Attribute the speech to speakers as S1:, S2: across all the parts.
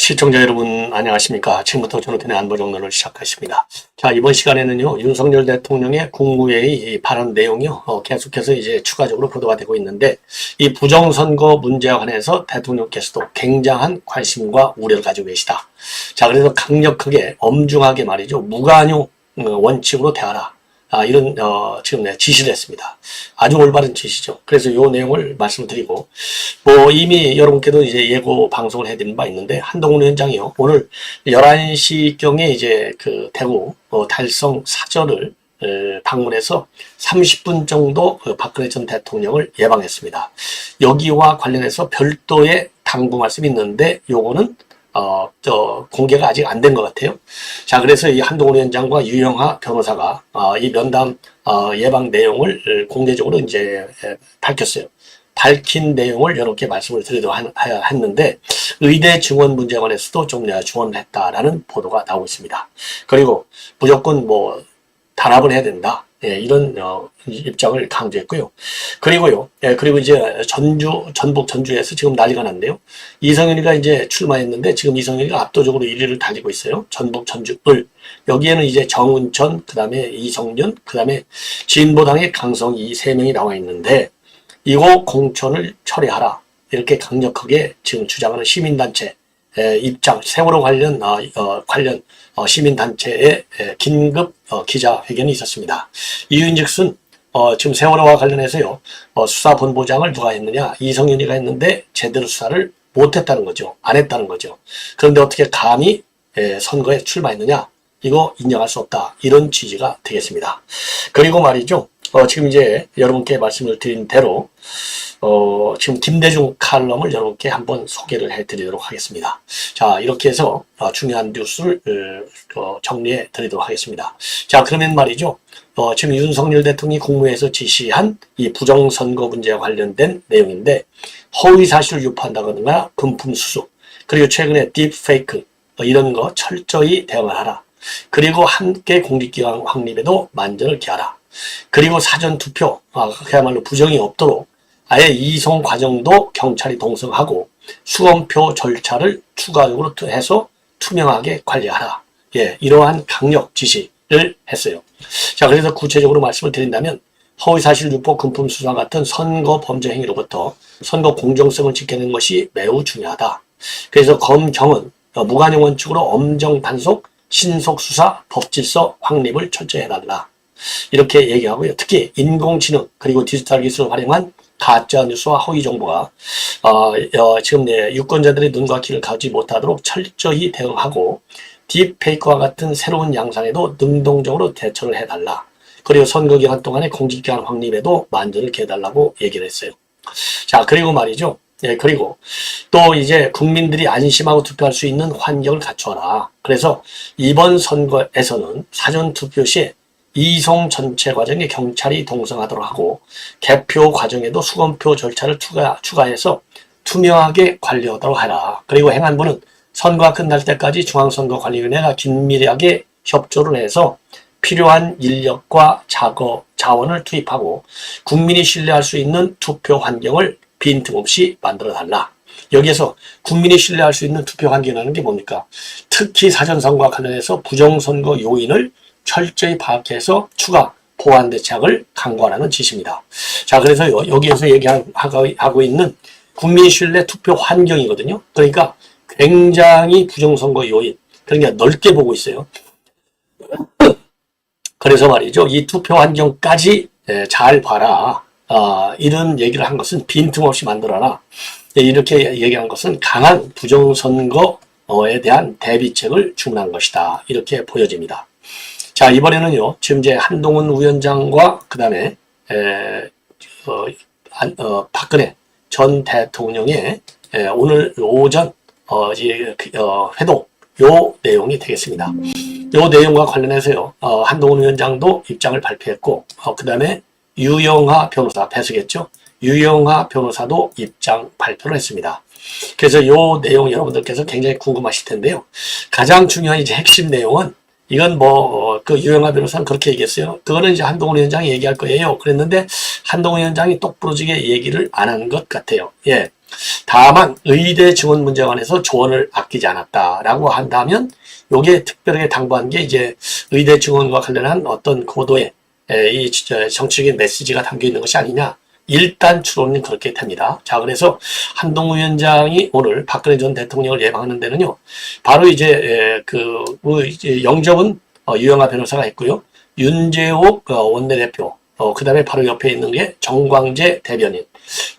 S1: 시청자 여러분 안녕하십니까. 지금부터 전호편의 안보정론을 시작하겠습니다. 자, 이번 시간에는요, 윤석열 대통령의 국무회의 발언 내용이요, 계속해서 이제 추가적으로 보도가 되고 있는데, 이 부정선거 문제와 관해서 대통령께서도 굉장한 관심과 우려를 가지고 계시다. 자, 그래서 강력하게, 엄중하게 말이죠, 무관용 원칙으로 대하라. 이런 지금 지시를 했습니다. 아주 올바른 지시죠. 그래서 이 내용을 말씀을 드리고, 이미 여러분께도 이제 예고 방송을 해드린 바 있는데, 한동훈 위원장이요, 오늘 11시경에 이제 그 대구 달성 사저를 방문해서 30분 정도 박근혜 전 대통령을 예방했습니다. 여기와 관련해서 별도의 당부 말씀이 있는데, 요거는 공개가 아직 안 된 것 같아요. 자, 그래서 이 한동훈 위원장과 유영하 변호사가, 이 면담, 예방 내용을 공개적으로 이제 밝혔어요. 밝힌 내용을 여러분께 말씀을 드리도록 했는데, 의대 증원 문제에 관해서도 좀 지원을 했다라는 보도가 나오고 있습니다. 그리고 무조건 단합을 해야 된다. 이런 입장을 강조했고요. 그리고요, 그리고 이제 전북 전주에서 지금 난리가 났는데요. 이성윤이가 이제 출마했는데 지금 이성윤이가 압도적으로 1위를 달리고 있어요. 전북 전주을. 여기에는 이제 정운천, 그 다음에 이성윤, 그 다음에 진보당의 강성 이 세 명이 나와 있는데, 이거 공천을 철회하라. 이렇게 강력하게 지금 주장하는 시민단체 입장, 세월호 관련 시민단체의 긴급 기자회견이 있었습니다. 이유인즉슨 지금 세월호와 관련해서요, 수사본부장을 누가 했느냐, 이성윤이가 했는데 제대로 수사를 못했다는 거죠. 안 했다는 거죠. 그런데 어떻게 감히 선거에 출마했느냐, 이거 인정할 수 없다. 이런 취지가 되겠습니다. 그리고 말이죠, 지금 이제 여러분께 말씀을 드린 대로 지금 김대중 칼럼을 여러분께 한번 소개를 해드리도록 하겠습니다. 자, 이렇게 해서 중요한 뉴스를 정리해 드리도록 하겠습니다. 자, 그러면 말이죠, 지금 윤석열 대통령이 국무회에서 지시한 이 부정선거 문제와 관련된 내용인데, 허위사실을 유포한다거나 금품 수수, 그리고 최근에 딥페이크 이런 거 철저히 대응을 하라. 그리고 함께 공직기관 확립에도 만전을 기하라. 그리고 사전투표, 그야말로 부정이 없도록 아예 이송 과정도 경찰이 동승하고 수검표 절차를 추가적으로 해서 투명하게 관리하라. 이러한 강력 지시를 했어요. 자, 그래서 구체적으로 말씀을 드린다면, 허위사실 유포, 금품 수수와 같은 선거 범죄 행위로부터 선거 공정성을 지켜내는 것이 매우 중요하다. 그래서 검경은 무관용 원칙으로 엄정 단속, 신속 수사, 법질서 확립을 철저히 해달라. 이렇게 얘기하고요. 특히 인공지능 그리고 디지털 기술을 활용한 가짜 뉴스와 허위 정보가 지금 유권자들의 눈과 귀를 가지 못하도록 철저히 대응하고, 딥페이크와 같은 새로운 양상에도 능동적으로 대처를 해달라. 그리고 선거 기간 동안의 공직기관 확립에도 만전을 기해달라고 얘기를 했어요. 자, 그리고 말이죠. 그리고 또 이제 국민들이 안심하고 투표할 수 있는 환경을 갖추어라. 그래서 이번 선거에서는 사전투표 시에 이송 전체 과정에 경찰이 동승하도록 하고, 개표 과정에도 수검표 절차를 추가해서 투명하게 관리하도록 하라. 그리고 행안부는 선거가 끝날 때까지 중앙선거관리위원회가 긴밀하게 협조를 해서 필요한 인력과 자원을 투입하고 국민이 신뢰할 수 있는 투표 환경을 빈틈없이 만들어달라. 여기에서 국민이 신뢰할 수 있는 투표 환경이라는 게 뭡니까? 특히 사전선거와 관련해서 부정선거 요인을 철저히 파악해서 추가 보완 대책을 강구하라는 지시입니다. 자, 그래서 여기에서 얘기하고 있는 국민 신뢰 투표 환경이거든요. 그러니까 굉장히 부정선거 요인, 그러니까 넓게 보고 있어요. 그래서 말이죠, 이 투표 환경까지 잘 봐라. 이런 얘기를 한 것은 빈틈없이 만들어라. 이렇게 얘기한 것은 강한 부정선거에 대한 대비책을 주문한 것이다. 이렇게 보여집니다. 자, 이번에는요, 지금 이제 한동훈 위원장과 그 다음에 박근혜 전 대통령의 오늘 오전 회동, 요 내용이 되겠습니다. 요 내용과 관련해서요, 한동훈 위원장도 입장을 발표했고, 그 다음에 유영하 변호사, 배수겠죠? 유영하 변호사도 입장 발표를 했습니다. 그래서 요 내용 여러분들께서 굉장히 궁금하실 텐데요. 가장 중요한 이제 핵심 내용은, 이건 그 유영하 변호사는 그렇게 얘기했어요. 그거는 이제 한동훈 위원장이 얘기할 거예요. 그랬는데 한동훈 위원장이 똑부러지게 얘기를 안 한 것 같아요. 다만 의대 지원 문제에 관해서 조언을 아끼지 않았다라고 한다면 요게 특별하게 당부한 게 이제 의대 지원과 관련한 어떤 고도의 이 정치적인 메시지가 담겨 있는 것이 아니냐. 일단 추론은 그렇게 됩니다. 자, 그래서 한동훈 위원장이 오늘 박근혜 전 대통령을 예방하는 데는요, 바로 이제 영접은 유영하 변호사가 했고요, 윤재옥 원내대표, 그 다음에 바로 옆에 있는 게 정광재 대변인,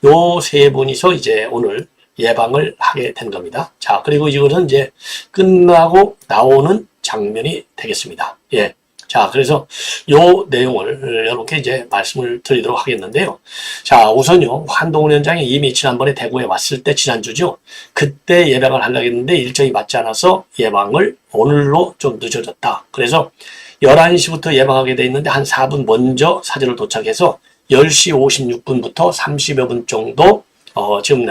S1: 요 세 분이서 이제 오늘 예방을 하게 된 겁니다. 자, 그리고 이것은 이제 끝나고 나오는 장면이 되겠습니다. 예. 자, 그래서 요 내용을 이렇게 이제 말씀을 드리도록 하겠는데요. 자, 우선요, 한동훈 위원장이 이미 지난번에 대구에 왔을 때 지난주죠. 그때 예방을 하려고 했는데 일정이 맞지 않아서 예방을 오늘로 좀 늦어졌다. 그래서 11시부터 예방하게 돼 있는데 한 4분 먼저 사저를 도착해서 10시 56분부터 30여 분 정도 지금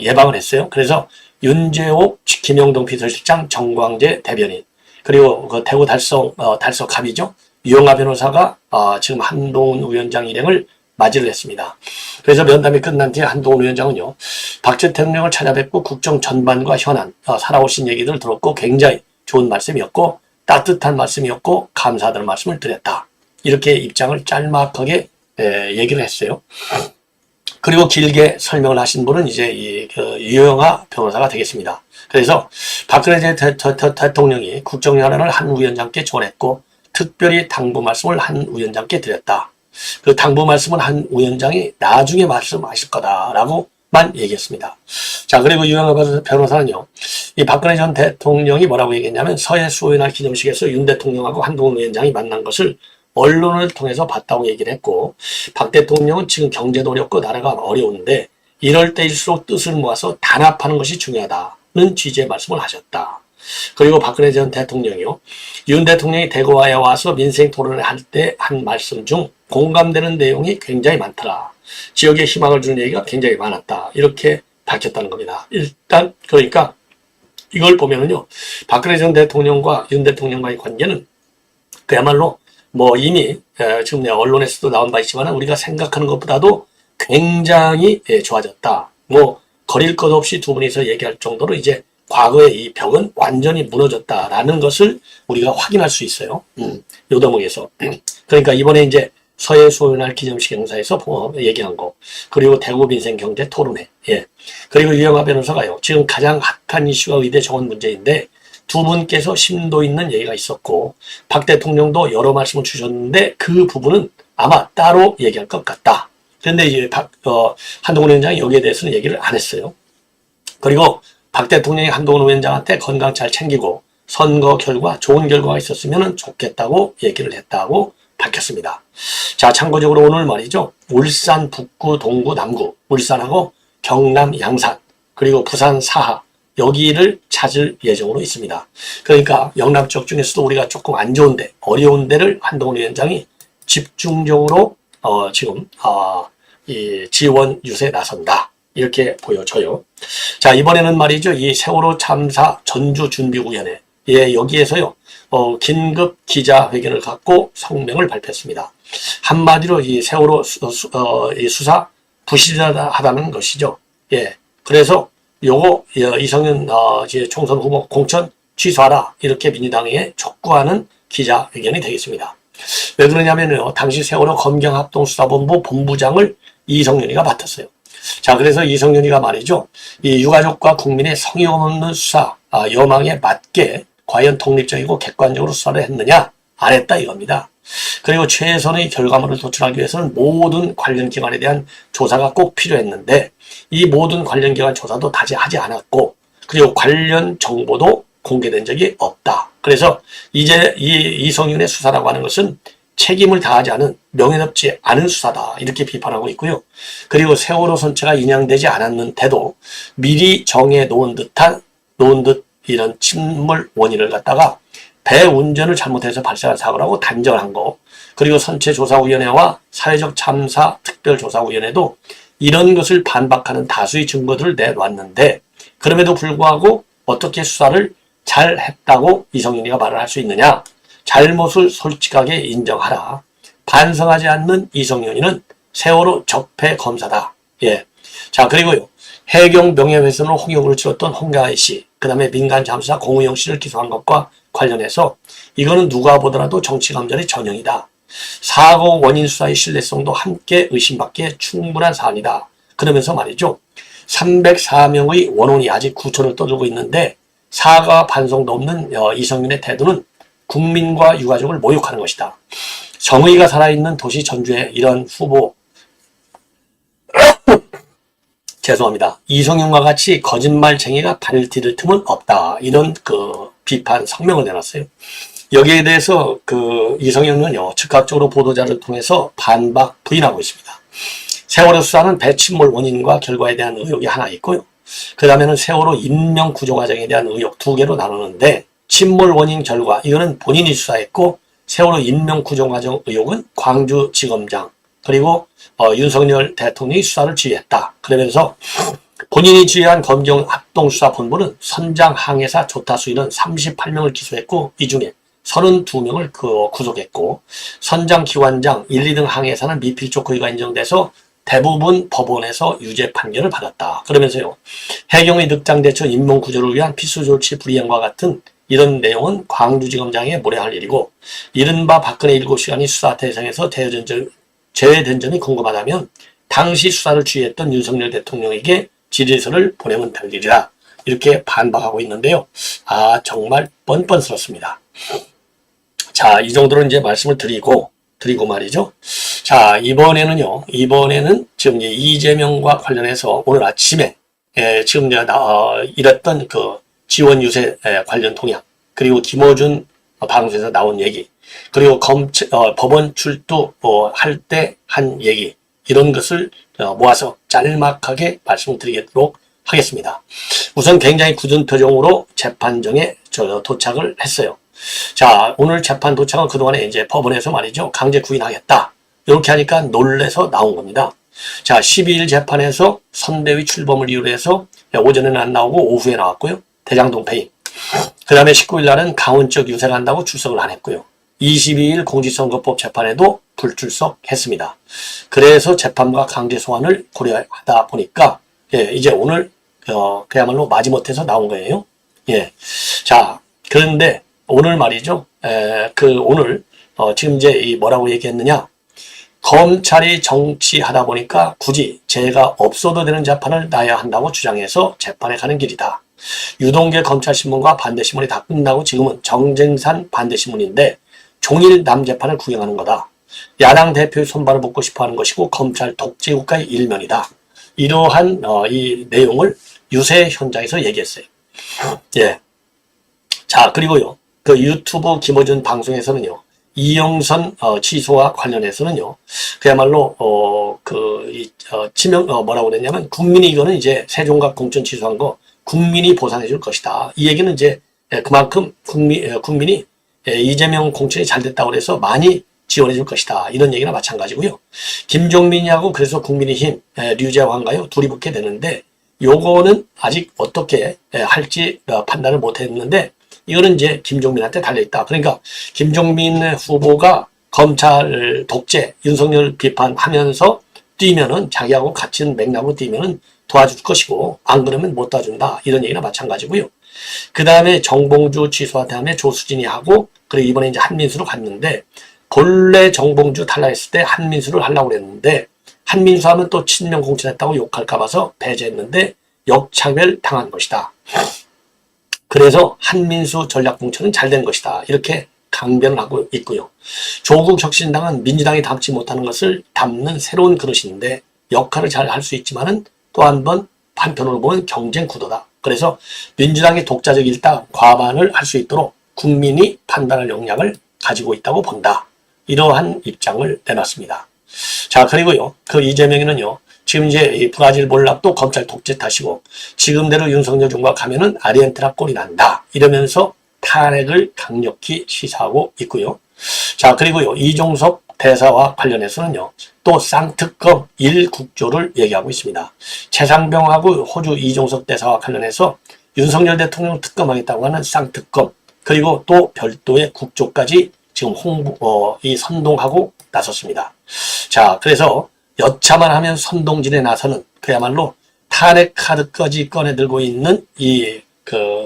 S1: 예방을 했어요. 그래서 윤재옥, 김영동 비서실장, 정광재 대변인, 그리고 그 대구 달서갑이죠. 유영하 변호사가 지금 한동훈 위원장 일행을 맞이를 했습니다. 그래서 면담이 끝난 뒤에 한동훈 위원장은요, 박 대통령을 찾아뵙고 국정 전반과 현안, 살아오신 얘기들을 들었고 굉장히 좋은 말씀이었고 따뜻한 말씀이었고 감사하다는 말씀을 드렸다. 이렇게 입장을 짤막하게 얘기를 했어요. 그리고 길게 설명을 하신 분은 이제 유영하 변호사가 되겠습니다. 그래서 박근혜 대통령이 국정현안을 한 위원장께 전했고 특별히 당부 말씀을 한 위원장께 드렸다. 그 당부 말씀은 한 위원장이 나중에 말씀하실 거다라고만 얘기했습니다. 자, 그리고 유영하 변호사는요, 이 박근혜 전 대통령이 뭐라고 얘기했냐면 서해 수호의 날 기념식에서 윤 대통령하고 한동훈 위원장이 만난 것을 언론을 통해서 봤다고 얘기를 했고, 박 대통령은 지금 경제도 어렵고 나라가 어려운데 이럴 때일수록 뜻을 모아서 단합하는 것이 중요하다는 취지의 말씀을 하셨다. 그리고 박근혜 전 대통령이요, 윤 대통령이 대구에 와서 민생 토론을 할 때 한 말씀 중 공감되는 내용이 굉장히 많더라. 지역에 희망을 주는 얘기가 굉장히 많았다. 이렇게 밝혔다는 겁니다. 일단 그러니까 이걸 보면은요, 박근혜 전 대통령과 윤 대통령과의 관계는 그야말로 뭐 이미 지금 언론에서도 나온 바 있지만 우리가 생각하는 것보다도 굉장히 좋아졌다. 뭐 거릴 것 없이 두 분이서 얘기할 정도로 이제 과거의 이 벽은 완전히 무너졌다라는 것을 우리가 확인할 수 있어요. 요 대목에서. 그러니까 이번에 이제 서해 수호의 날 기념식 행사에서 얘기한 거, 그리고 대구 민생 경제 토론회, 예. 그리고 유영하 변호사가요, 지금 가장 핫한 이슈가 의대 정원 문제인데 두 분께서 심도 있는 얘기가 있었고 박 대통령도 여러 말씀을 주셨는데 그 부분은 아마 따로 얘기할 것 같다. 그런데 이제 한동훈 위원장이 여기에 대해서는 얘기를 안 했어요. 그리고 박 대통령이 한동훈 위원장한테 건강 잘 챙기고 선거 결과 좋은 결과가 있었으면 좋겠다고 얘기를 했다고 밝혔습니다. 자, 참고적으로 오늘 말이죠, 울산 북구, 동구, 남구, 울산하고 경남 양산, 그리고 부산 사하, 여기를 찾을 예정으로 있습니다. 그러니까 영남 쪽 중에서도 우리가 조금 안 좋은데 어려운 데를 한동훈 위원장이 집중적으로 지금 이 지원 유세에 나선다. 이렇게 보여져요. 자, 이번에는 말이죠, 이 세월호 참사 전주준비위원회, 예, 여기에서요 긴급 기자회견을 갖고 성명을 발표했습니다. 한마디로 이 세월호 이 수사 부실하다는 것이죠. 예, 그래서 요거 이성윤 총선 후보 공천 취소하라, 이렇게 민주당에 촉구하는 기자회견이 되겠습니다. 왜 그러냐면요, 당시 세월호 검경합동수사본부 본부장을 이성윤이가 맡았어요. 자, 그래서 이성윤이가 말이죠, 이 유가족과 국민의 성의 없는 수사 여망에 맞게 과연 독립적이고 객관적으로 수사를 했느냐, 안 했다 이겁니다. 그리고 최선의 결과물을 도출하기 위해서는 모든 관련 기관에 대한 조사가 꼭 필요했는데 이 모든 관련 기관 조사도 다시 하지 않았고, 그리고 관련 정보도 공개된 적이 없다. 그래서 이제 이성윤의 수사라고 하는 것은 책임을 다하지 않은, 명예롭지 않은 수사다, 이렇게 비판하고 있고요. 그리고 세월호 선체가 인양되지 않았는데도 미리 정해 놓은 듯 이런 침몰 원인을 갖다가 배 운전을 잘못해서 발생한 사고라고 단정한 거, 그리고 선체조사위원회와 사회적 참사 특별조사위원회도 이런 것을 반박하는 다수의 증거들을 내놨는데 그럼에도 불구하고 어떻게 수사를 잘 했다고 이성윤이가 말을 할 수 있느냐. 잘못을 솔직하게 인정하라. 반성하지 않는 이성윤이는 세월호 적폐 검사다. 예, 자, 그리고요. 해경 명예훼손으로 홍역을 치렀던 홍가희 씨, 그 다음에 민간 잠수사 공우영 씨를 기소한 것과 관련해서 이거는 누가 보더라도 정치감전의 전형이다. 사고 원인 수사의 신뢰성도 함께 의심받기에 충분한 사안이다. 그러면서 말이죠. 304명의 원혼이 아직 구초를 떠들고 있는데 사과 반성도 없는 이성윤의 태도는 국민과 유가족을 모욕하는 것이다. 정의가 살아있는 도시 전주에 이런 후보 죄송합니다. 이성윤과 같이 거짓말쟁이가 발디딜 틈은 없다. 이런 비판 성명을 내놨어요. 여기에 대해서 이성윤은요, 즉각적으로 보도자를 통해서 반박 부인하고 있습니다. 세월호 수사는 배침몰 원인과 결과에 대한 의혹이 하나 있고요. 그 다음에는 세월호 인명 구조 과정에 대한 의혹 두 개로 나누는데, 침몰 원인 결과, 이거는 본인이 수사했고, 세월호 인명 구조 과정 의혹은 광주지검장, 그리고 윤석열 대통령이 수사를 지휘했다. 그러면서 본인이 지휘한 검경합동수사본부는 선장 항해사 조타수인은 38명을 기소했고 이 중에 32명을 구속했고 선장 기관장 1, 2등 항해사는 미필적 고의가 인정돼서 대부분 법원에서 유죄 판결을 받았다. 그러면서요. 해경의 늑장대처 인명구조를 위한 필수조치 불이행과 같은 이런 내용은 광주지검장에 모래할 일이고 이른바 박근혜 7시간이 수사 대상에서 제외된 점이 궁금하다면 당시 수사를 지휘했던 윤석열 대통령에게 질의서를 보내면 될 일이다. 이렇게 반박하고 있는데요. 아, 정말 뻔뻔스럽습니다. 자, 이 정도로 이제 말씀을 드리고 말이죠. 자, 이번에는 지금 이재명과 관련해서 오늘 아침에 지금 이랬던 지원 유세 관련 동향, 그리고 김어준 방송에서 나온 얘기, 그리고 법원 출두 할 때 한 얘기, 이런 것을 모아서 짤막하게 말씀드리도록 하겠습니다. 우선 굉장히 굳은 표정으로 재판정에 도착을 했어요. 자, 오늘 재판 도착은 그동안에 이제 법원에서 말이죠. 강제 구인하겠다. 이렇게 하니까 놀래서 나온 겁니다. 자, 12일 재판에서 선대위 출범을 이유로 해서 오전에는 안 나오고 오후에 나왔고요. 대장동 패임. 그 다음에 19일 날은 강원적 유세를 한다고 출석을 안 했고요. 22일 공직선거법 재판에도 불출석했습니다. 그래서 재판부가 강제 소환을 고려하다 보니까 이제 오늘 그야말로 마지못해서 나온 거예요. 예. 자, 그런데 오늘 말이죠. 오늘 지금 이제 뭐라고 얘기했느냐? 검찰이 정치하다 보니까 굳이 죄가 없어도 되는 재판을 놔야 한다고 주장해서 재판에 가는 길이다. 유동계 검찰신문과 반대신문이 다 끝나고 지금은 정쟁산 반대신문인데 종일 남 재판을 구경하는 거다. 야당 대표의 손발을 묶고 싶어하는 것이고 검찰 독재국가의 일면이다. 이러한 이 내용을 유세 현장에서 얘기했어요. 예. 자, 그리고요. 유튜브 김어준 방송에서는요. 이영선 취소와 관련해서는요. 그야말로 뭐라고 그랬냐면 국민이 이거는 이제 세종각 공천 취소한 거 국민이 보상해 줄 것이다. 이 얘기는 이제 그만큼 국민이 이재명 공천이 잘 됐다고 해서 많이 지원해 줄 것이다. 이런 얘기나 마찬가지고요. 김종민이하고 그래서 국민의힘 류재환가요 둘이 붙게 되는데 요거는 아직 어떻게 할지 판단을 못 했는데 이거는 이제 김종민한테 달려있다. 그러니까 김종민 후보가 검찰 독재 윤석열 비판하면서 뛰면은 자기하고 같은 맥락으로 뛰면은 도와줄 것이고 안 그러면 못 도와준다. 이런 얘기나 마찬가지고요. 그 다음에 정봉주 취소한 다음에 조수진이 하고 그리고 이번에 이제 한민수로 갔는데 본래 정봉주 탈락했을 때 한민수를 하려고 그랬는데 한민수 하면 또 친명 공천했다고 욕할까 봐서 배제했는데 역차별 당한 것이다. 그래서 한민수 전략 공천은 잘 된 것이다. 이렇게 강변을 하고 있고요. 조국 혁신당은 민주당이 담지 못하는 것을 담는 새로운 그릇인데 역할을 잘 할 수 있지만은 또 한 번 한편으로 보면 경쟁 구도다. 그래서 민주당이 독자적 일당 과반을 할 수 있도록 국민이 판단할 역량을 가지고 있다고 본다. 이러한 입장을 내놨습니다. 자, 그리고요. 이재명이는요. 지금 이제 이 브라질 몰락도 검찰 독재 탓이고 지금대로 윤석열 정부가 가면은 아르헨티나 꼴이 난다. 이러면서 탄핵을 강력히 시사하고 있고요. 자, 그리고요. 이종석 대사와 관련해서는요. 또 쌍특검 1국조를 얘기하고 있습니다. 최상병하고 호주 이종석 대사와 관련해서 윤석열 대통령 특검하겠다고 하는 쌍특검 그리고 또 별도의 국조까지 지금 선동하고 나섰습니다. 자, 그래서 여차만 하면 선동진에 나서는 그야말로 탄핵 카드까지 꺼내 들고 있는 이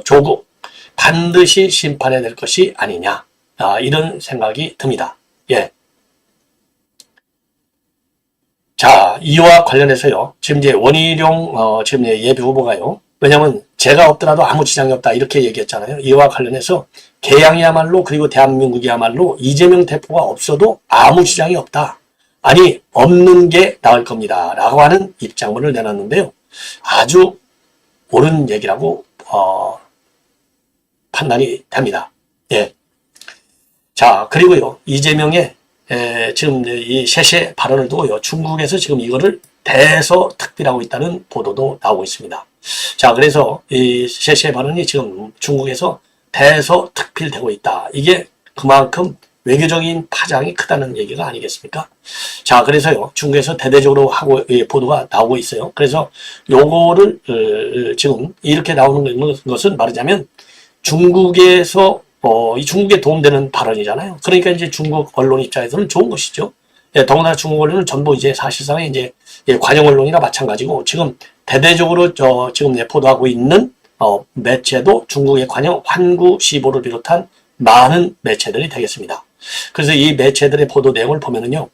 S1: 조국 반드시 심판해야 될 것이 아니냐, 이런 생각이 듭니다. 예. 자, 이와 관련해서요, 지금 이제 원희룡 지금 예비 후보가요, 왜냐면 제가 없더라도 아무 지장이 없다 이렇게 얘기했잖아요. 이와 관련해서 개항이야말로, 그리고 대한민국이야말로 이재명 대표가 없어도 아무 지장이 없다. 아니, 없는 게 나을 겁니다. 라고 하는 입장문을 내놨는데요. 아주 옳은 얘기라고 판단이 됩니다. 예. 자, 그리고요, 이재명의 지금 이 셰셰 발언을 두고요, 중국에서 지금 이거를 대서특필하고 있다는 보도도 나오고 있습니다. 자, 그래서 이 셰셰 발언이 지금 중국에서 대서특필되고 있다. 이게 그만큼 외교적인 파장이 크다는 얘기가 아니겠습니까? 자, 그래서요, 중국에서 대대적으로 하고, 보도가 나오고 있어요. 그래서 요거를 지금 이렇게 나오는 것은 말하자면 중국에서 이 중국에 도움되는 발언이잖아요. 그러니까 이제 중국 언론 입장에서는 좋은 것이죠. 예, 더구나 중국 언론은 전부 이제 사실상 이제 관영 언론이나 마찬가지고, 지금 대대적으로 지금 보도하고 있는 매체도 중국의 관영 환구시보를 비롯한 많은 매체들이 되겠습니다. 그래서 이 매체들의 보도 내용을 보면은요,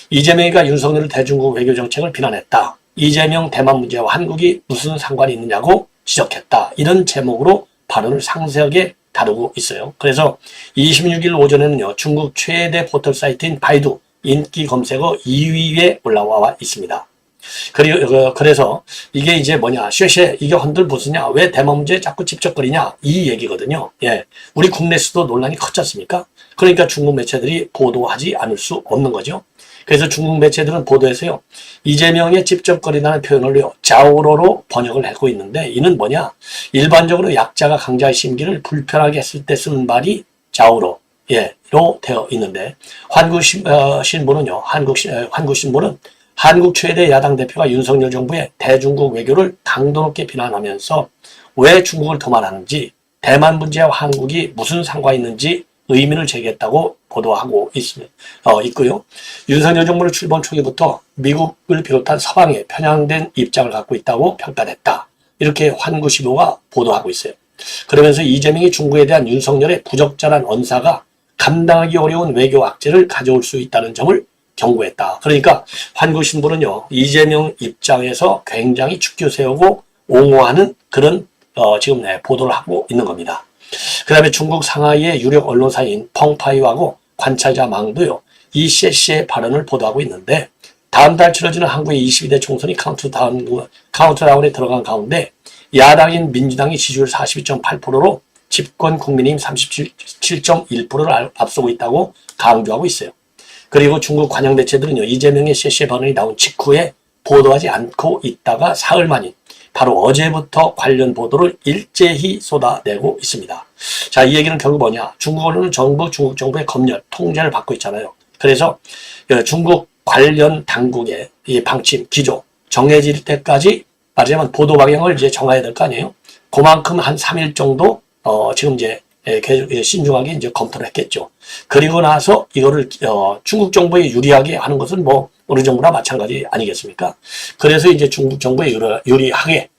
S1: 이재명이가 윤석열 대중국 외교 정책을 비난했다. 이재명 대만 문제와 한국이 무슨 상관이 있느냐고 지적했다. 이런 제목으로 발언을 상세하게 다루고 있어요. 그래서 26일 오전에는요, 중국 최대 포털 사이트인 바이두 인기 검색어 2위에 올라와 있습니다. 그래서 이게 이제 뭐냐, 쉐쉐 이게 헌들 보스냐, 왜 대만 문제에 자꾸 집적거리냐, 이 얘기거든요. 예, 우리 국내에서도 논란이 컸지 않습니까? 그러니까 중국 매체들이 보도하지 않을 수 없는 거죠. 그래서 중국 매체들은 보도에서요, 이재명의 집적거리라는 표현을요, 자오로로 번역을 하고 있는데, 이는 뭐냐, 일반적으로 약자가 강자의 심기를 불편하게 했을 때 쓰는 말이 자오로, 로 되어 있는데, 한국신보는요, 한국신보는 한국 최대 야당 대표가 윤석열 정부의 대중국 외교를 강도 높게 비난하면서 왜 중국을 도발하는지, 대만 문제와 한국이 무슨 상관이 있는지 의문을 제기했다고 보도하고 있고요. 윤석열 정부는 출범 초기부터 미국을 비롯한 서방에 편향된 입장을 갖고 있다고 평가했다. 이렇게 환구시보가 보도하고 있어요. 그러면서 이재명이 중국에 대한 윤석열의 부적절한 언사가 감당하기 어려운 외교 악재를 가져올 수 있다는 점을 경고했다. 그러니까 환구신보는요, 이재명 입장에서 굉장히 축켜 세우고 옹호하는 그런 지금 보도를 하고 있는 겁니다. 그 다음에 중국 상하이의 유력 언론사인 펑파이하고 관찰자망도요, 이 셰셰의 발언을 보도하고 있는데, 다음 달 치러지는 한국의 22대 총선이 카운트다운에 들어간 가운데 야당인 민주당이 지지율 42.8%로 집권 국민의힘 37.1%를 앞서고 있다고 강조하고 있어요. 그리고 중국 관영 매체들은요, 이재명의 셰셰 발언이 나온 직후에 보도하지 않고 있다가 사흘 만인 바로 어제부터 관련 보도를 일제히 쏟아내고 있습니다. 자, 이 얘기는 결국 뭐냐? 중국 언론은 중국 정부의 검열, 통제를 받고 있잖아요. 그래서 중국 관련 당국의 이 방침, 기조 정해질 때까지 말하자면 보도 방향을 이제 정해야 될 거 아니에요? 그만큼 한 3일 정도 지금 이제 신중하게 이제 검토를 했겠죠. 그리고 나서 이거를 중국 정부에 유리하게 하는 것은 뭐 어느 정부나 마찬가지 아니겠습니까? 그래서 이제 중국 정부에 유리하게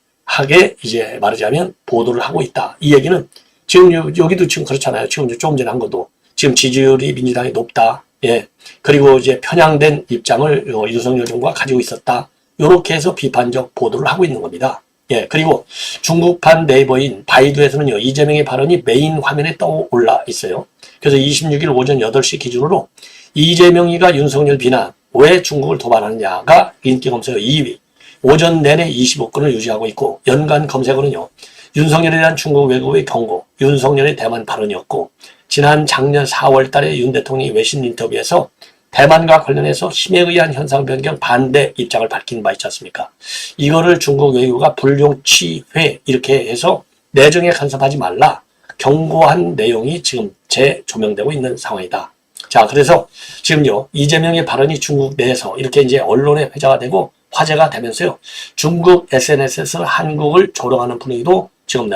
S1: 이제 말하자면 보도를 하고 있다. 이 얘기는 지금 여기도 지금 그렇잖아요. 지금 조금 전에 한 것도 지금 지지율이 민주당이 높다. 예. 그리고 이제 편향된 입장을 윤석열 정부가 가지고 있었다. 이렇게 해서 비판적 보도를 하고 있는 겁니다. 예. 그리고 중국판 네이버인 바이두에서는요, 이재명의 발언이 메인 화면에 떠올라 있어요. 그래서 26일 오전 8시 기준으로 이재명이가 윤석열 비난, 왜 중국을 도발하느냐가 인기 검색어 2위. 오전 내내 25건을 유지하고 있고, 연간 검색어는요, 윤석열에 대한 중국 외교의 경고, 윤석열의 대만 발언이었고, 지난 작년 4월 달에 윤 대통령이 외신 인터뷰에서 대만과 관련해서 힘에 의한 현상 변경 반대 입장을 밝힌 바 있지 않습니까? 이거를 중국 외교가 불용취회 이렇게 해서 내정에 간섭하지 말라 경고한 내용이 지금 재조명되고 있는 상황이다. 자, 그래서 지금요, 이재명의 발언이 중국 내에서 이렇게 이제 언론에 회자가 되고 화제가 되면서요, 중국 SNS에서 한국을 조롱하는 분위기도 지금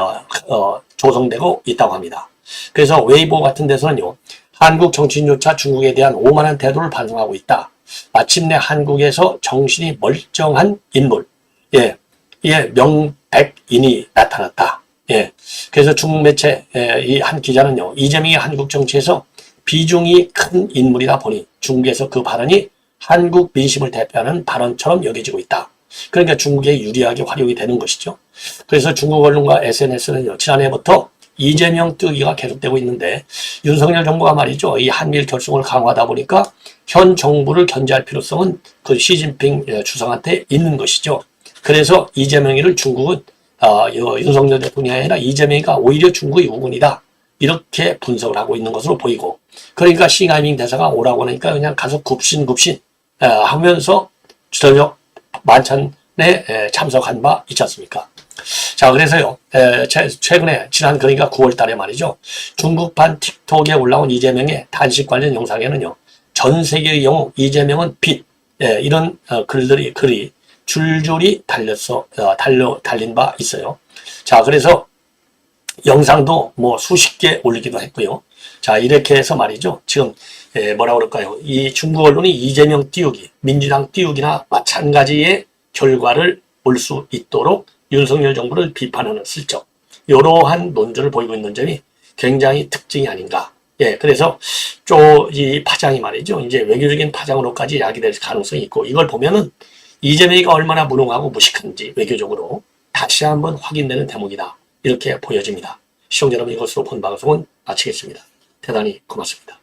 S1: 조성되고 있다고 합니다. 그래서 웨이보 같은 데서는요, 한국 정치인조차 중국에 대한 오만한 태도를 반성하고 있다. 마침내 한국에서 정신이 멀쩡한 인물, 예, 예, 명백인이 나타났다. 예, 그래서 중국 매체 이 한 기자는요, 이재명이 한국 정치에서 비중이 큰 인물이다 보니 중국에서 그 발언이 한국 민심을 대표하는 발언처럼 여겨지고 있다. 그러니까 중국에 유리하게 활용이 되는 것이죠. 그래서 중국 언론과 SNS는요, 지난해부터 이재명 뜨기가 계속되고 있는데 윤석열 정부가 말이죠, 이 한미일 결속을 강화하다 보니까 현 정부를 견제할 필요성은 그 시진핑 주석한테 있는 것이죠. 그래서 이재명이를 중국은 윤석열 대통령이 아니라 이재명이가 오히려 중국의 우군이다. 이렇게 분석을 하고 있는 것으로 보이고, 그러니까 싱하이밍 대사가 오라고 하니까 그냥 가서 굽신굽신 하면서 저녁 만찬에 참석한 바 있지 않습니까? 자, 그래서요, 최근에 지난 그러니까 9월 달에 말이죠, 중국판 틱톡에 올라온 이재명의 단식 관련 영상에는요, 전 세계의 영웅 이재명은 빛, 이런 글이 줄줄이 달린 바 있어요. 자, 그래서 영상도 뭐 수십 개 올리기도 했고요. 자, 이렇게 해서 말이죠, 지금 뭐라 그럴까요? 이 중국 언론이 이재명 띄우기, 민주당 띄우기나 마찬가지의 결과를 볼 수 있도록 윤석열 정부를 비판하는 슬쩍 이러한 논조를 보이고 있는 점이 굉장히 특징이 아닌가. 예, 그래서 이 파장이 말이죠, 이제 외교적인 파장으로까지 야기될 가능성이 있고, 이걸 보면은 이재명이가 얼마나 무능하고 무식한지 외교적으로 다시 한번 확인되는 대목이다. 이렇게 보여집니다. 시청자 여러분, 이것으로 본 방송은 마치겠습니다. 대단히 고맙습니다.